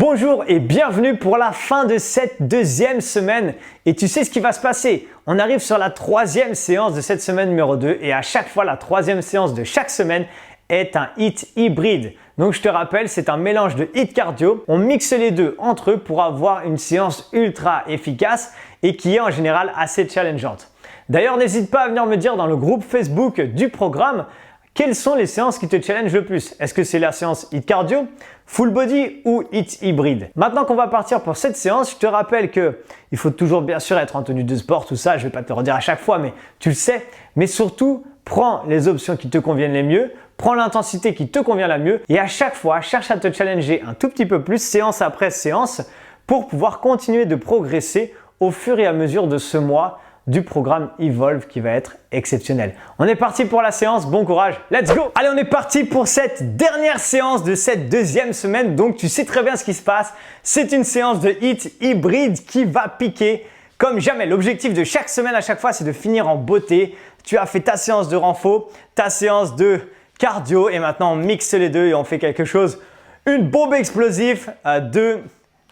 Bonjour et bienvenue pour la fin de cette deuxième semaine. Et tu sais ce qui va se passer? On arrive sur la troisième séance de cette semaine numéro 2 et à chaque fois, la troisième séance de chaque semaine est un HIIT hybride. Donc je te rappelle, c'est un mélange de HIIT cardio. On mixe les deux entre eux pour avoir une séance ultra efficace et qui est en général assez challengeante. D'ailleurs, n'hésite pas à venir me dire dans le groupe Facebook du programme quelles sont les séances qui te challengent le plus. Est-ce que c'est la séance HIIT cardio, full body ou HIIT hybride? Maintenant qu'on va partir pour cette séance, je te rappelle que il faut toujours bien sûr être en tenue de sport, tout ça, je ne vais pas te le redire à chaque fois, mais tu le sais. Mais surtout, prends les options qui te conviennent les mieux, prends l'intensité qui te convient la mieux et à chaque fois, cherche à te challenger un tout petit peu plus, séance après séance, pour pouvoir continuer de progresser au fur et à mesure de ce mois du programme Evolve qui va être exceptionnel. On est parti pour la séance, bon courage, let's go! Allez, on est parti pour cette dernière séance de cette deuxième semaine. Donc tu sais très bien ce qui se passe, c'est une séance de HIIT hybride qui va piquer comme jamais. L'objectif de chaque semaine à chaque fois, c'est de finir en beauté. Tu as fait ta séance de renfo, ta séance de cardio et maintenant on mixe les deux et on fait quelque chose, une bombe explosive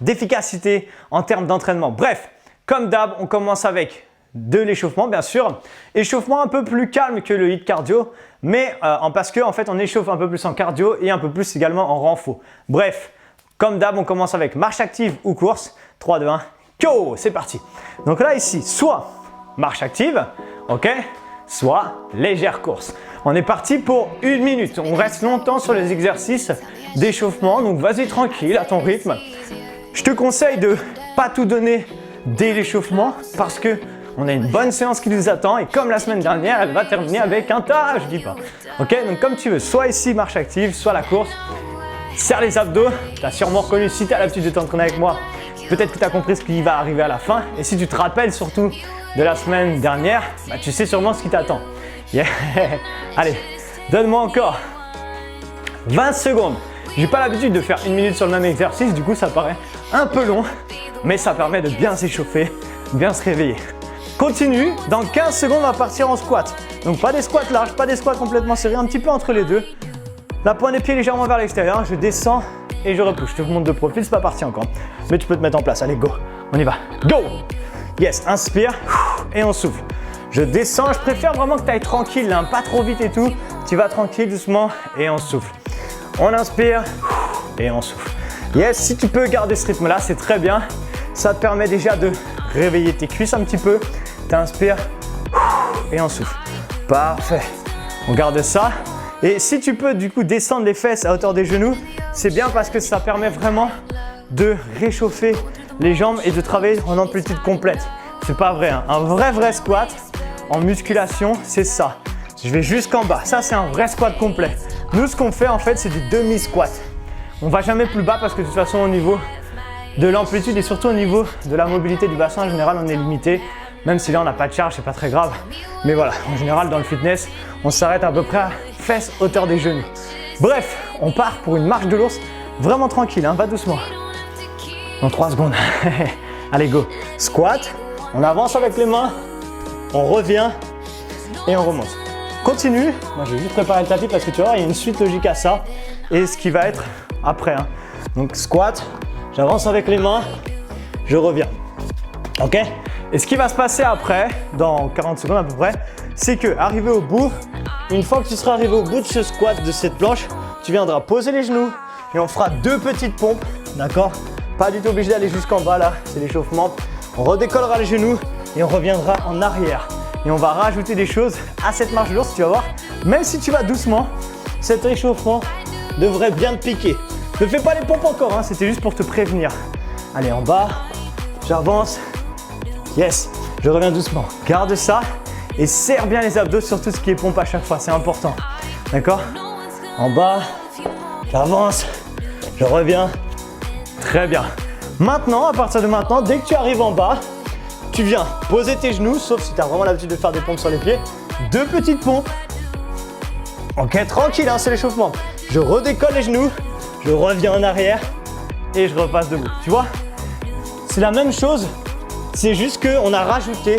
d'efficacité en termes d'entraînement. Bref, comme d'hab, on commence avec de l'échauffement bien sûr, échauffement un peu plus calme que le HIIT cardio, mais parce que en fait on échauffe un peu plus en cardio et un peu plus également en renfo. Bref, comme d'hab, on commence avec marche active ou course. 3, 2, 1, go, c'est parti. Donc là ici, soit marche active, ok, soit légère course. On est parti pour 1 minute. On reste longtemps sur les exercices d'échauffement, donc vas-y tranquille à ton rythme. Je te conseille de pas tout donner dès l'échauffement parce que on a une bonne séance qui nous attend et comme la semaine dernière, elle va terminer avec un tas, je dis pas. Ok, donc comme tu veux, soit ici marche active, soit la course. Serre les abdos, tu as sûrement reconnu si tu as l'habitude de t'entraîner avec moi. Peut-être que tu as compris ce qui va arriver à la fin et si tu te rappelles surtout de la semaine dernière, bah, tu sais sûrement ce qui t'attend. Yeah. Allez, donne-moi encore 20 secondes. J'ai pas l'habitude de faire 1 minute sur le même exercice, du coup ça paraît un peu long, mais ça permet de bien s'échauffer, bien se réveiller. Continue, dans 15 secondes, on va partir en squat. Donc pas des squats larges, pas des squats complètement serrés, un petit peu entre les deux. La pointe des pieds légèrement vers l'extérieur, je descends et je repousse. Je te montre de profil, c'est pas parti encore. Mais tu peux te mettre en place, allez go, on y va. Go! Yes, inspire et on souffle. Je descends, je préfère vraiment que tu ailles tranquille, hein, pas trop vite et tout. Tu vas tranquille, doucement et on souffle. On inspire et on souffle. Yes, si tu peux garder ce rythme-là, c'est très bien. Ça te permet déjà de réveiller tes cuisses un petit peu. Tu inspires et on souffle. Parfait. On garde ça. Et si tu peux du coup descendre les fesses à hauteur des genoux, c'est bien parce que ça permet vraiment de réchauffer les jambes et de travailler en amplitude complète. C'est pas vrai, hein. Un vrai squat en musculation, c'est ça. Je vais jusqu'en bas. Ça, c'est un vrai squat complet. Nous, ce qu'on fait en fait, c'est du demi-squat. On va jamais plus bas parce que de toute façon, au niveau de l'amplitude et surtout au niveau de la mobilité du bassin, en général, on est limité. Même si là, on n'a pas de charge, c'est pas très grave. Mais voilà, en général, dans le fitness, on s'arrête à peu près à fesses hauteur des genoux. Bref, on part pour une marche de l'ours vraiment tranquille, hein, va doucement. Dans 3 secondes. Allez, go. Squat, on avance avec les mains, on revient et on remonte. Continue. Moi, je vais juste préparer le tapis parce que tu vois, il y a une suite logique à ça et ce qui va être après. Hein. Donc, squat, j'avance avec les mains, je reviens. Ok? Et ce qui va se passer après, dans 40 secondes à peu près, c'est que arrivé au bout, une fois que tu seras arrivé au bout de ce squat, de cette planche, tu viendras poser les genoux et on fera 2 petites pompes, d'accord? Pas du tout obligé d'aller jusqu'en bas là, c'est l'échauffement. On redécollera les genoux et on reviendra en arrière. Et on va rajouter des choses à cette marche de l'ours, tu vas voir. Même si tu vas doucement, cet échauffement devrait bien te piquer. Ne fais pas les pompes encore, hein, c'était juste pour te prévenir. Allez, en bas, j'avance. Yes, je reviens doucement. Garde ça et serre bien les abdos sur tout ce qui est pompe à chaque fois, c'est important. D'accord? En bas, j'avance, je reviens. Très bien. Maintenant, à partir de maintenant, dès que tu arrives en bas, tu viens poser tes genoux, sauf si tu as vraiment l'habitude de faire des pompes sur les pieds. 2 petites pompes. Ok, tranquille, hein, c'est l'échauffement. Je redécolle les genoux, je reviens en arrière et je repasse debout. Tu vois? C'est la même chose. C'est juste qu'on a rajouté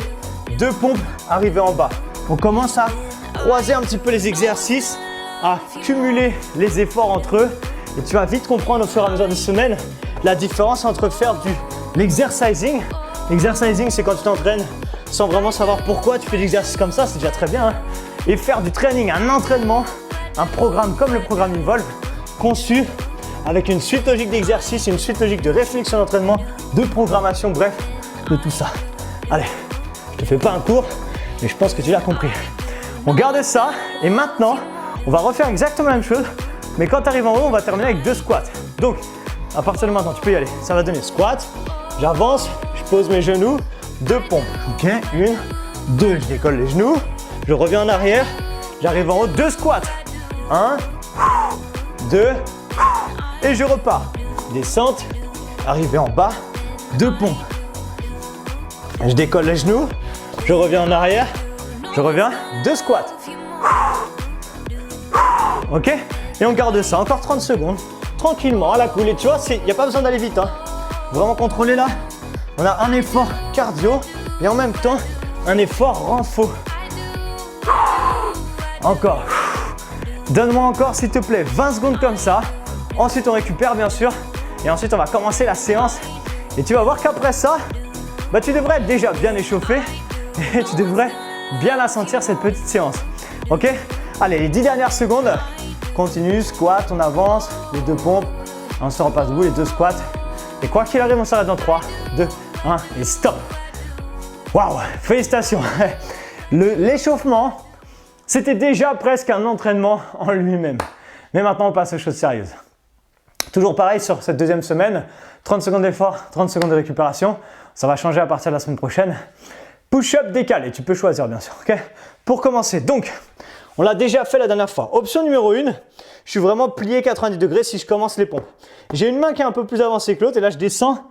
2 pompes arrivées en bas. On commence à croiser un petit peu les exercices, à cumuler les efforts entre eux. Et tu vas vite comprendre au fur et à mesure des semaines la différence entre faire l'exercising. L'exercising, c'est quand tu t'entraînes sans vraiment savoir pourquoi tu fais l'exercice comme ça, c'est déjà très bien. Hein. Et faire du training, un entraînement, un programme comme le programme Involve, conçu avec une suite logique d'exercices, une suite logique de réflexion d'entraînement, de programmation, bref, de tout ça. Allez, je te fais pas un cours, mais je pense que tu l'as compris. On garde ça et maintenant, on va refaire exactement la même chose, mais quand tu arrives en haut, on va terminer avec 2 squats. Donc, à partir de maintenant, tu peux y aller. Ça va donner squat, j'avance, je pose mes genoux, 2 pompes. Ok, 1, 2, je décolle les genoux, je reviens en arrière, j'arrive en haut, 2 squats. 1, 2, et je repars. Descente, arrivé en bas, 2 pompes. Je décolle les genoux, je reviens en arrière, je reviens, 2 squats. Ok? Et on garde ça encore 30 secondes, tranquillement, à la cool. Et tu vois, il n'y a pas besoin d'aller vite. Hein. Vraiment contrôler là. On a un effort cardio et en même temps, un effort renfo. Encore. Donne-moi encore, s'il te plaît, 20 secondes comme ça. Ensuite, on récupère, bien sûr. Et ensuite, on va commencer la séance. Et tu vas voir qu'après ça, bah, tu devrais être déjà bien échauffé. Et tu devrais bien la sentir, cette petite séance. Ok? Allez, les 10 dernières secondes. Continue, squat, on avance, les 2 pompes. Ensuite, on repasse debout, les 2 squats. Et quoi qu'il arrive, on s'arrête dans 3, 2, 1 et stop. Waouh, félicitations. L'échauffement, c'était déjà presque un entraînement en lui-même. Mais maintenant, on passe aux choses sérieuses. Toujours pareil sur cette deuxième semaine, 30 secondes d'effort, 30 secondes de récupération. Ça va changer à partir de la semaine prochaine. Push-up décalé, tu peux choisir bien sûr. Okay. Pour commencer, donc, on l'a déjà fait la dernière fois. Option numéro 1, je suis vraiment plié 90 degrés si je commence les pompes. J'ai une main qui est un peu plus avancée que l'autre et là je descends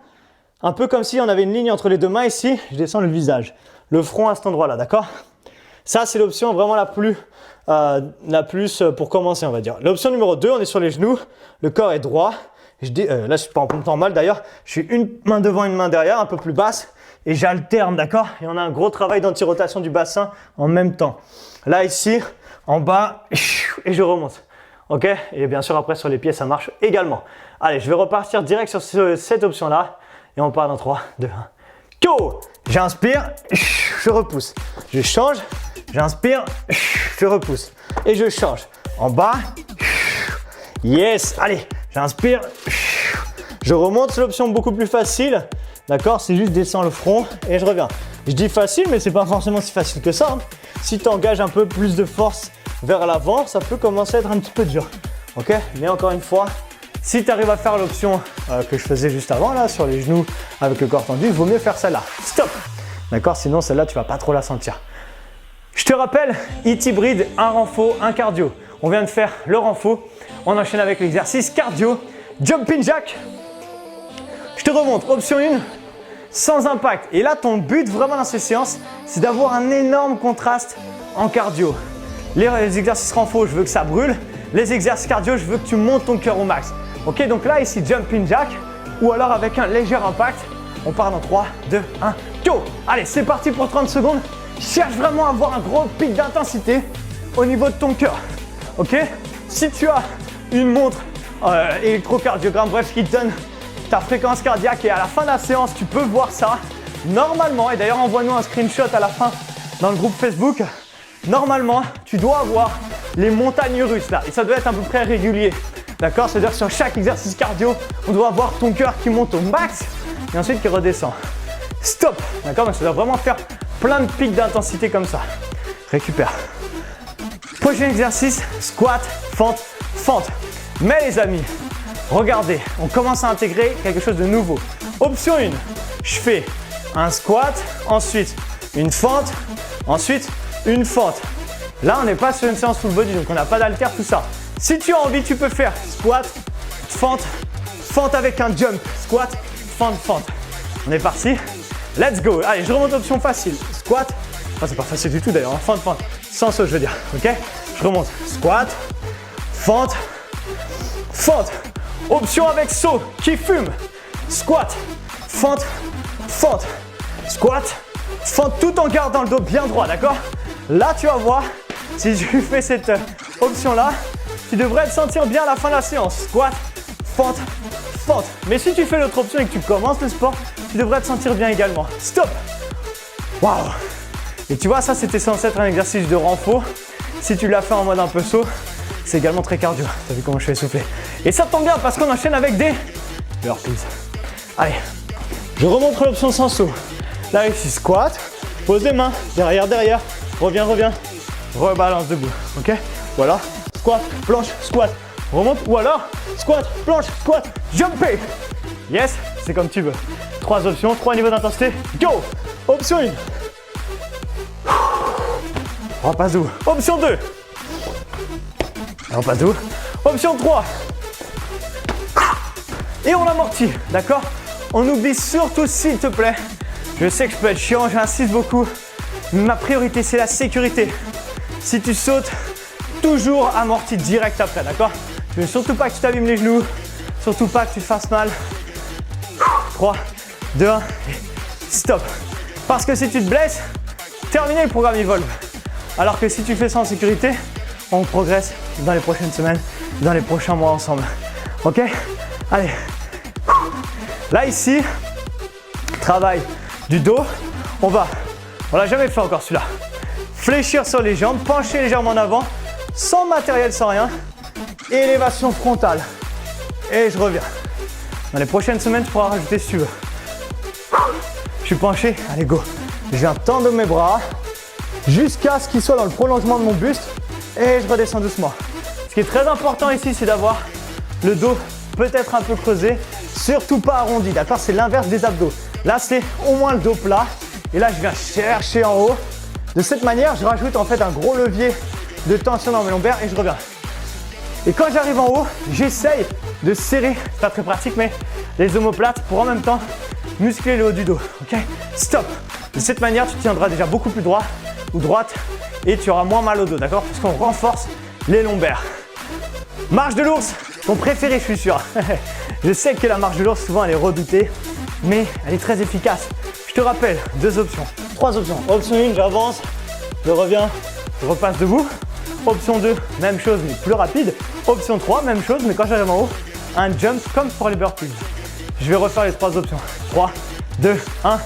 un peu comme si on avait une ligne entre les 2 mains ici. Je descends le visage, le front à cet endroit-là, d'accord? Ça, c'est l'option vraiment la plus pour commencer, on va dire. L'option numéro 2, on est sur les genoux, le corps est droit. Là, je suis pas en pompe normale d'ailleurs. Je suis une main devant, une main derrière, un peu plus basse et j'alterne, d'accord? Et on a un gros travail d'anti-rotation du bassin en même temps. Là, ici, en bas, et je remonte. Ok? Et bien sûr, après, sur les pieds, ça marche également. Allez, je vais repartir direct sur cette option-là. Et on part dans 3, 2, 1. Go! J'inspire, je repousse. Je change, j'inspire, je repousse. Et je change. En bas, yes! Allez, j'inspire, je remonte. C'est l'option beaucoup plus facile. D'accord? C'est juste descendre le front et je reviens. Je dis facile, mais c'est pas forcément si facile que ça. Hein. Si tu engages un peu plus de force vers l'avant, ça peut commencer à être un petit peu dur. Ok? Mais encore une fois, si tu arrives à faire l'option que je faisais juste avant, là, sur les genoux avec le corps tendu, il vaut mieux faire celle-là. Stop! D'accord? Sinon, celle-là, tu vas pas trop la sentir. Je te rappelle, HIIT hybride, un renfo, un cardio. On vient de faire le renfo. On enchaîne avec l'exercice cardio. Jumping jack. Je te remonte. Option 1, sans impact. Et là, ton but vraiment dans ces séances, c'est d'avoir un énorme contraste en cardio. Les exercices renfo, je veux que ça brûle. Les exercices cardio, je veux que tu montes ton cœur au max. Ok, donc là, ici, jumping jack. Ou alors avec un léger impact. On part dans 3, 2, 1, go! Allez, c'est parti pour 30 secondes. Cherche vraiment à avoir un gros pic d'intensité au niveau de ton cœur. Ok? Si tu as une montre électrocardiogramme, bref, qui te donne ta fréquence cardiaque et à la fin de la séance, tu peux voir ça. Normalement, et d'ailleurs, envoie-nous un screenshot à la fin dans le groupe Facebook. Normalement, tu dois avoir les montagnes russes là et ça doit être à peu près régulier. D'accord? C'est-à-dire que sur chaque exercice cardio, on doit avoir ton cœur qui monte au max et ensuite qui redescend. Stop! D'accord? Donc ça doit vraiment faire plein de pics d'intensité comme ça. Récupère. Prochain exercice, squat, fente, fente. Mais les amis, regardez, on commence à intégrer quelque chose de nouveau. Option 1, je fais un squat, ensuite une fente, ensuite une fente. Là, on n'est pas sur une séance full body, donc on n'a pas d'haltère, tout ça. Si tu as envie, tu peux faire squat, fente, fente avec un jump, squat, fente, fente. On est parti. Let's go. Allez, je remonte option facile. Squat. Oh, c'est pas facile du tout d'ailleurs. Hein. Fente, fente. Sans saut, je veux dire. Ok? Je remonte. Squat. Fente. Fente. Option avec saut qui fume. Squat. Fente. Fente. Squat. Fente tout en gardant le dos bien droit. D'accord? Là, tu vas voir. Si tu fais cette option-là, tu devrais te sentir bien à la fin de la séance. Squat. Fente. fente. Mais si tu fais l'autre option et que tu commences le sport, tu devrais te sentir bien également. Stop. Waouh. Et tu vois, ça c'était censé être un exercice de renfort. Si tu l'as fait en mode un peu saut, c'est également très cardio. T'as vu comment je suis essoufflé? Et ça tombe bien parce qu'on enchaîne avec des burpees. Allez, je remonte l'option sans saut. Là ici, squat, pose les mains, derrière, reviens, rebalance debout, ok? Voilà, squat, planche, squat, remonte, ou alors, squat, planche, squat, jumpé. Yes, c'est comme tu veux. 3 options, 3 niveaux d'intensité, go! Option 1. On repasse debout. Option 2. On passe debout. Option 3. Et on amortit, d'accord? On oublie surtout, s'il te plaît, je sais que je peux être chiant, j'insiste beaucoup, mais ma priorité c'est la sécurité. Si tu sautes, toujours amorti direct après, d'accord? Je veux surtout pas que tu t'abîmes les genoux, surtout pas que tu te fasses mal. 3, 2, 1, stop. Parce que si tu te blesses, terminé le programme Evolve. Alors que si tu fais ça en sécurité, on progresse dans les prochaines semaines, dans les prochains mois ensemble. Ok? Allez. Là ici, travail du dos. On l'a jamais fait encore celui-là. Fléchir sur les jambes, pencher légèrement en avant, sans matériel, sans rien. Élévation frontale. Et je reviens. Dans les prochaines semaines, tu pourras rajouter si tu veux. Je suis penché, allez go. Je viens tendre mes bras jusqu'à ce qu'ils soient dans le prolongement de mon buste et je redescends doucement. Ce qui est très important ici, c'est d'avoir le dos peut-être un peu creusé, surtout pas arrondi, d'accord? C'est l'inverse des abdos. Là, c'est au moins le dos plat et là, je viens chercher en haut. De cette manière, je rajoute en fait un gros levier de tension dans mes lombaires et je reviens. Et quand j'arrive en haut, j'essaye de serrer, c'est pas très pratique, mais les omoplates pour en même temps muscler le haut du dos, ok? Stop. De cette manière, tu tiendras déjà beaucoup plus droit ou droite et tu auras moins mal au dos, d'accord? Parce qu'on renforce les lombaires. Marche de l'ours, ton préféré, je suis sûr. Je sais que la marche de l'ours, souvent, elle est redoutée, mais elle est très efficace. Je te rappelle, 2 options, 3 options. Option 1, j'avance, je reviens, je repasse debout. Option 2, même chose, mais plus rapide. Option 3, même chose, mais quand j'arrive en haut, un jump comme pour les burpees. Je vais refaire les 3 options. 3, 2, 1,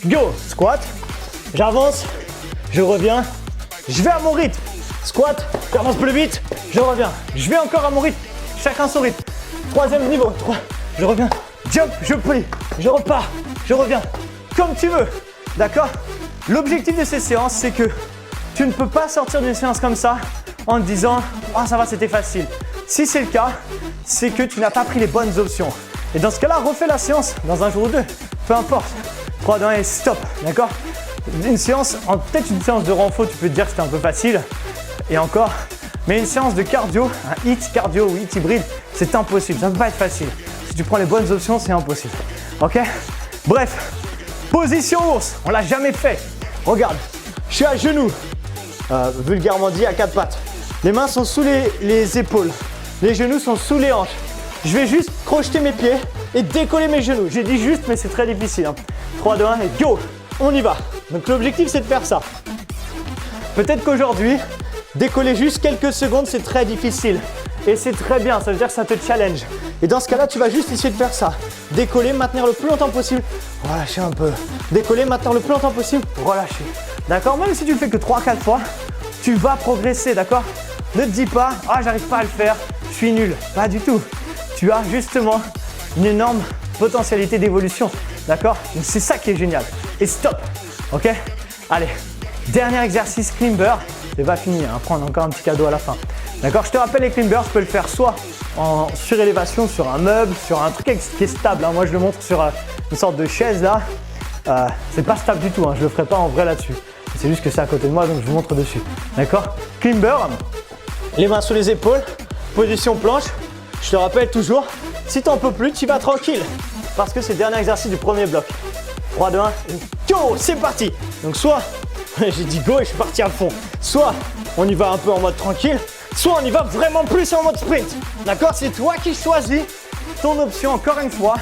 go! Squat, j'avance, je reviens, je vais à mon rythme. Squat, j'avance plus vite, je reviens. Je vais encore à mon rythme, chacun son rythme. 3e niveau, 3, je reviens, jump, je plie, je repars, je reviens. Comme tu veux, d'accord? L'objectif de ces séances, c'est que tu ne peux pas sortir d'une séance comme ça en te disant « Ah, ça va, c'était facile ». Si c'est le cas, c'est que tu n'as pas pris les bonnes options. Et dans ce cas-là, refais la séance dans un jour ou 2, peu importe. 3, 2, 1 et stop, d'accord? Une séance, peut-être une séance de renfort, tu peux te dire que c'était un peu facile, et encore. Mais une séance de cardio, un HIIT cardio ou HIIT hybride, c'est impossible, ça ne peut pas être facile. Si tu prends les bonnes options, c'est impossible. Ok? Bref, position ours, on l'a jamais fait. Regarde, je suis à genoux, vulgairement dit à 4 pattes. Les mains sont sous les épaules, les genoux sont sous les hanches. Je vais juste crocheter mes pieds et décoller mes genoux. J'ai dit juste, mais c'est très difficile. 3, 2, 1 et go! On y va. Donc l'objectif, c'est de faire ça. Peut-être qu'aujourd'hui, décoller juste quelques secondes, c'est très difficile. Et c'est très bien, ça veut dire que ça te challenge. Et dans ce cas-là, tu vas juste essayer de faire ça. Décoller, maintenir le plus longtemps possible, relâcher un peu. Décoller, maintenir le plus longtemps possible, relâcher. D'accord? Même si tu le fais que 3-4 fois, tu vas progresser, d'accord? Ne te dis pas, ah, j'arrive pas à le faire, je suis nul. Pas du tout. Tu as justement une énorme potentialité d'évolution, d'accord? C'est ça qui est génial. Et stop, ok? Allez, dernier exercice climber. C'est pas fini, hein. Prends encore un petit cadeau à la fin. D'accord? Je te rappelle, les climbers, tu peux le faire soit en surélévation sur un meuble, sur un truc qui est stable. Hein. Moi, je le montre sur une sorte de chaise là. C'est pas stable du tout, hein. Je le ferai pas en vrai là-dessus. C'est juste que c'est à côté de moi, donc je vous montre dessus. D'accord? Climber, les mains sous les épaules, position planche. Je te rappelle toujours, si t'en peux plus, tu vas tranquille. Parce que c'est le dernier exercice du premier bloc. 3, 2, 1, go! C'est parti! Donc soit, j'ai dit go et je suis parti à fond. Soit on y va un peu en mode tranquille, soit on y va vraiment plus en mode sprint. D'accord? C'est toi qui choisis ton option, encore une fois.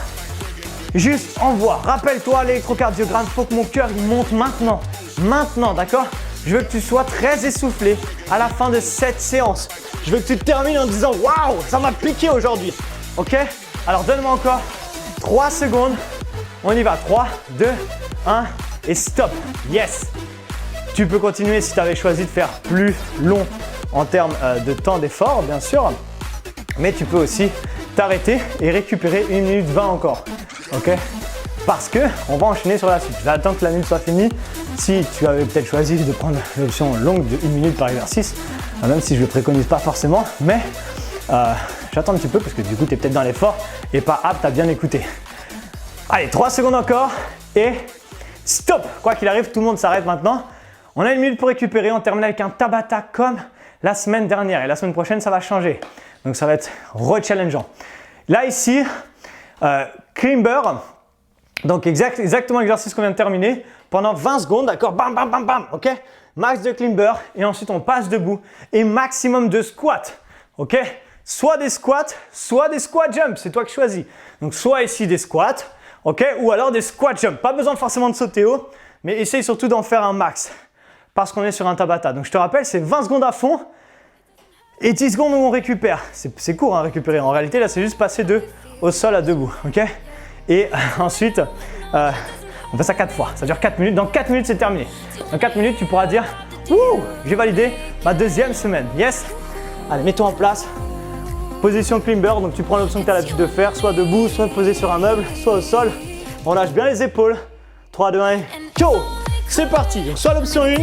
Juste envoie. Rappelle-toi, l'électrocardiogramme, il faut que mon cœur il monte maintenant. Maintenant, d'accord? Je veux que tu sois très essoufflé à la fin de cette séance. Je veux que tu termines en disant « Waouh, ça m'a piqué aujourd'hui ». Ok? Alors donne-moi encore 3 secondes. On y va. 3, 2, 1 et stop. Yes. Tu peux continuer si tu avais choisi de faire plus long en termes de temps d'effort, bien sûr. Mais tu peux aussi t'arrêter et récupérer 1 minute 20 encore. Ok? Parce qu'on va enchaîner sur la suite. J'attends que la minute soit finie. Si tu avais peut-être choisi de prendre l'option longue de 1 minute par exercice, même si je ne le préconise pas forcément, mais j'attends un petit peu parce que du coup tu es peut-être dans l'effort et pas apte à bien écouter. Allez, 3 secondes encore et stop. Quoi qu'il arrive, tout le monde s'arrête maintenant. On a 1 minute pour récupérer. On termine avec un Tabata comme la semaine dernière et la semaine prochaine ça va changer. Donc ça va être re-challengeant. Là ici, climber. Donc exactement l'exercice qu'on vient de terminer pendant 20 secondes, d'accord? Bam, bam, bam, bam, ok? Max de climber et ensuite on passe debout et maximum de squats, ok? Soit des squats jump, c'est toi qui choisis. Donc soit ici des squats, ok? Ou alors des squat jump. Pas besoin forcément de sauter haut, mais essaye surtout d'en faire un max parce qu'on est sur un Tabata. Donc je te rappelle, c'est 20 secondes à fond et 10 secondes où on récupère. C'est court à récupérer. En réalité, là, c'est juste passer au sol à debout, ok? Et ensuite, on fait ça 4 fois. Ça dure 4 minutes. Dans 4 minutes, c'est terminé. Dans 4 minutes, tu pourras dire « Wouh, j'ai validé ma 2e semaine. » Yes? Allez, mets-toi en place. Position climber. Donc, tu prends l'option que tu as l'habitude de faire. Soit debout, soit posé sur un meuble, soit au sol. On lâche bien les épaules. 3, 2, 1 et go! C'est parti. Donc, soit l'option 1,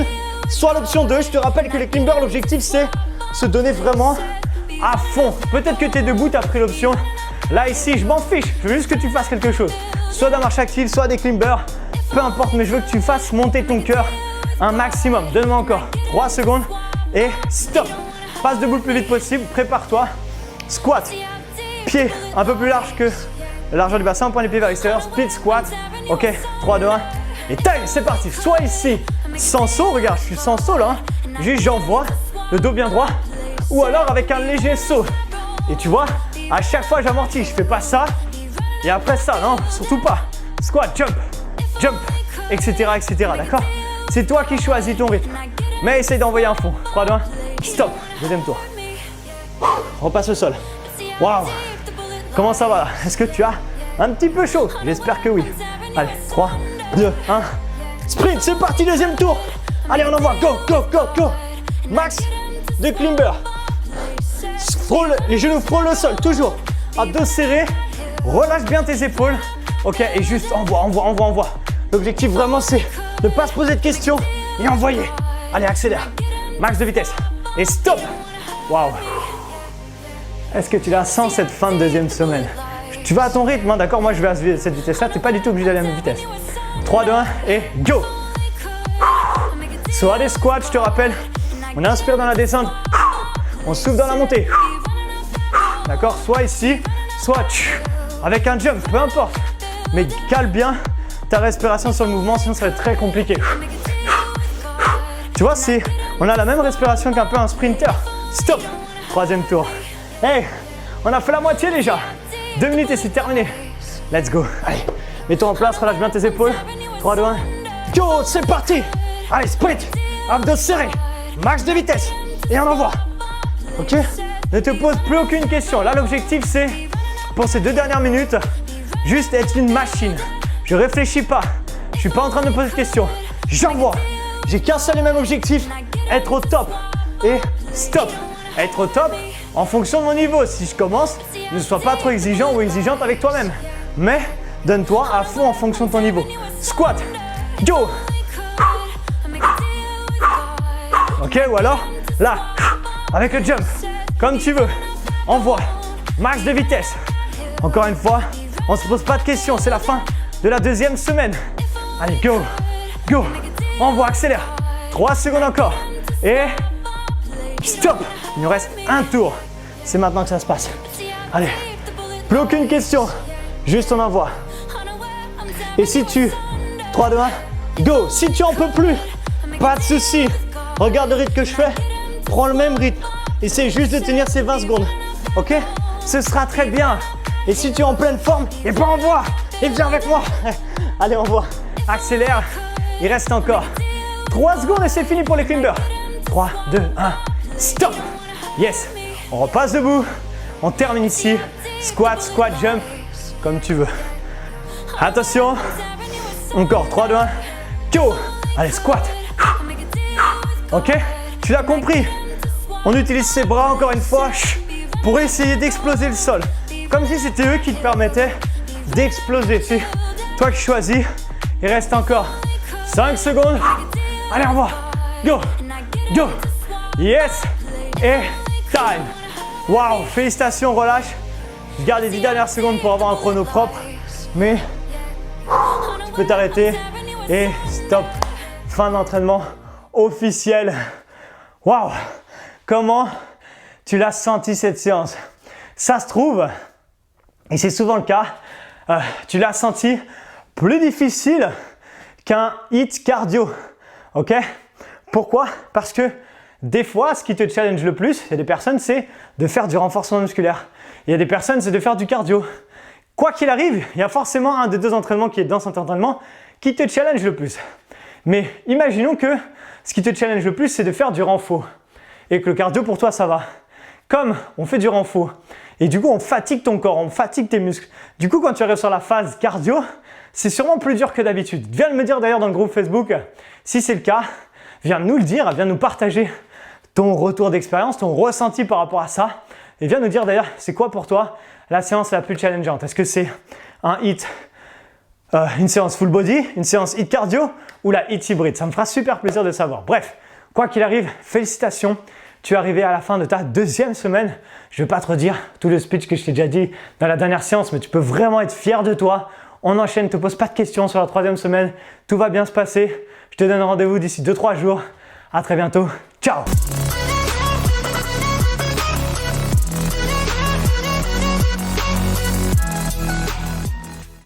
soit l'option 2. Je te rappelle que les climbers, l'objectif, c'est se donner vraiment à fond. Peut-être que tu es debout, tu as pris l'option. Là, ici, je m'en fiche. Je veux juste que tu fasses quelque chose. Soit de la marche active, soit des climbers. Peu importe, mais je veux que tu fasses monter ton cœur un maximum. Donne-moi encore 3 secondes et stop. Passe debout le plus vite possible. Prépare-toi. Squat. Pied un peu plus large que la largeur du bassin. On prend les pieds vers l'extérieur. Split squat. Ok, 3, 2, 1. Et tac, c'est parti. Soit ici, sans saut. Regarde, je suis sans saut là. Juste, j'envoie. Le dos bien droit. Ou alors avec un léger saut. Et tu vois, à chaque fois j'amortis, je fais pas ça et après ça, non, surtout pas. Squat, jump, etc. D'accord? C'est toi qui choisis ton rythme. Mais essaye d'envoyer un fond. 3, 2, 1, stop. Deuxième tour. On repasse au sol. Waouh! Comment ça va là? Est-ce que tu as un petit peu chaud? J'espère que oui. Allez, 3, 2, 1. Sprint, c'est parti, deuxième tour. Allez, on envoie. Go, go, go, go. Max de climber. Frôle, les genoux frôlent le sol, toujours. Abdos serrés, relâche bien tes épaules. Ok, et juste envoie. L'objectif vraiment, c'est de ne pas se poser de questions et envoyer. Allez, accélère. Max de vitesse. Et stop. Waouh. Est-ce que tu la sens cette fin de 2e semaine? Tu vas à ton rythme, hein, d'accord? Moi, je vais à cette vitesse-là. Tu n'es pas du tout obligé d'aller à la même vitesse. 3, 2, 1 et go. Soit des squats, je te rappelle. On inspire dans la descente. On souffle dans la montée. D'accord? Soit ici, soit avec un jump, peu importe. Mais cale bien ta respiration sur le mouvement, sinon ça va être très compliqué. Tu vois, si on a la même respiration qu'un peu un sprinter. Stop! 3e tour. Hey, on a fait la moitié déjà. 2 minutes et c'est terminé. Let's go. Allez, mets-toi en place, relâche bien tes épaules. 3, 2, 1. Go, c'est parti! Allez, sprint! Abdos serrés. Max de vitesse. Et on envoie. Ok? Ne te pose plus aucune question. Là, l'objectif, c'est, pour ces 2 dernières minutes, juste être une machine. Je réfléchis pas. Je suis pas en train de me poser de questions. J'envoie. J'ai qu'un seul et même objectif, être au top. Et stop. Être au top en fonction de mon niveau. Si je commence, ne sois pas trop exigeant ou exigeante avec toi-même. Mais donne-toi à fond en fonction de ton niveau. Squat. Go. Ok, ou alors, là, avec le jump. Comme tu veux. Envoie. Max de vitesse. Encore une fois, on ne se pose pas de questions. C'est la fin de la 2e semaine. Allez, go. Go. Envoie, accélère. 3 secondes encore. Et stop. Il nous reste un tour. C'est maintenant que ça se passe. Allez. Plus aucune question. Juste on envoie. Et si tu... 3, 2, 1. Go. Si tu en peux plus, pas de souci. Regarde le rythme que je fais. Prends le même rythme. Essaye juste de tenir ces 20 secondes. Ok? Ce sera très bien. Et si tu es en pleine forme, et ben envoie. Et viens avec moi. Allez, envoie. Accélère. Il reste encore 3 secondes et c'est fini pour les climbers. 3, 2, 1. Stop. Yes. On repasse debout. On termine ici. Squat, squat, jump, comme tu veux. Attention. Encore, 3, 2, 1. Go. Allez, squat. Ok? Tu l'as compris. On utilise ses bras encore une fois pour essayer d'exploser le sol. Comme si c'était eux qui te permettaient d'exploser. C'est toi qui choisis. Il reste encore 5 secondes. Allez, on va. Go. Go. Yes. Et time. Waouh. Félicitations, relâche. Je garde les 10 dernières secondes pour avoir un chrono propre. Mais tu peux t'arrêter. Et stop. Fin d'entraînement officiel. Waouh. Comment tu l'as senti cette séance? Ça se trouve, et c'est souvent le cas, tu l'as senti plus difficile qu'un hit cardio. Ok? Pourquoi? Parce que des fois, ce qui te challenge le plus, il y a des personnes, c'est de faire du renforcement musculaire. Il y a des personnes, c'est de faire du cardio. Quoi qu'il arrive, il y a forcément un des deux entraînements qui est dans cet entraînement qui te challenge le plus. Mais imaginons que ce qui te challenge le plus, c'est de faire du renfort. Et que le cardio pour toi ça va. Comme on fait du renfort et du coup on fatigue ton corps, on fatigue tes muscles. Du coup quand tu arrives sur la phase cardio, c'est sûrement plus dur que d'habitude. Viens me dire d'ailleurs dans le groupe Facebook si c'est le cas. Viens nous le dire, viens nous partager ton retour d'expérience, ton ressenti par rapport à ça. Et viens nous dire d'ailleurs c'est quoi pour toi la séance la plus challengeante. Est-ce que c'est un hit, une séance full body, une séance hit cardio ou la hit hybride? Ça me fera super plaisir de savoir. Bref, quoi qu'il arrive, félicitations. Tu es arrivé à la fin de ta deuxième semaine. Je ne vais pas te redire tout le speech que je t'ai déjà dit dans la dernière séance, mais tu peux vraiment être fier de toi. On enchaîne, ne te pose pas de questions sur la troisième semaine. Tout va bien se passer. Je te donne rendez-vous d'ici 2-3 jours. À très bientôt. Ciao!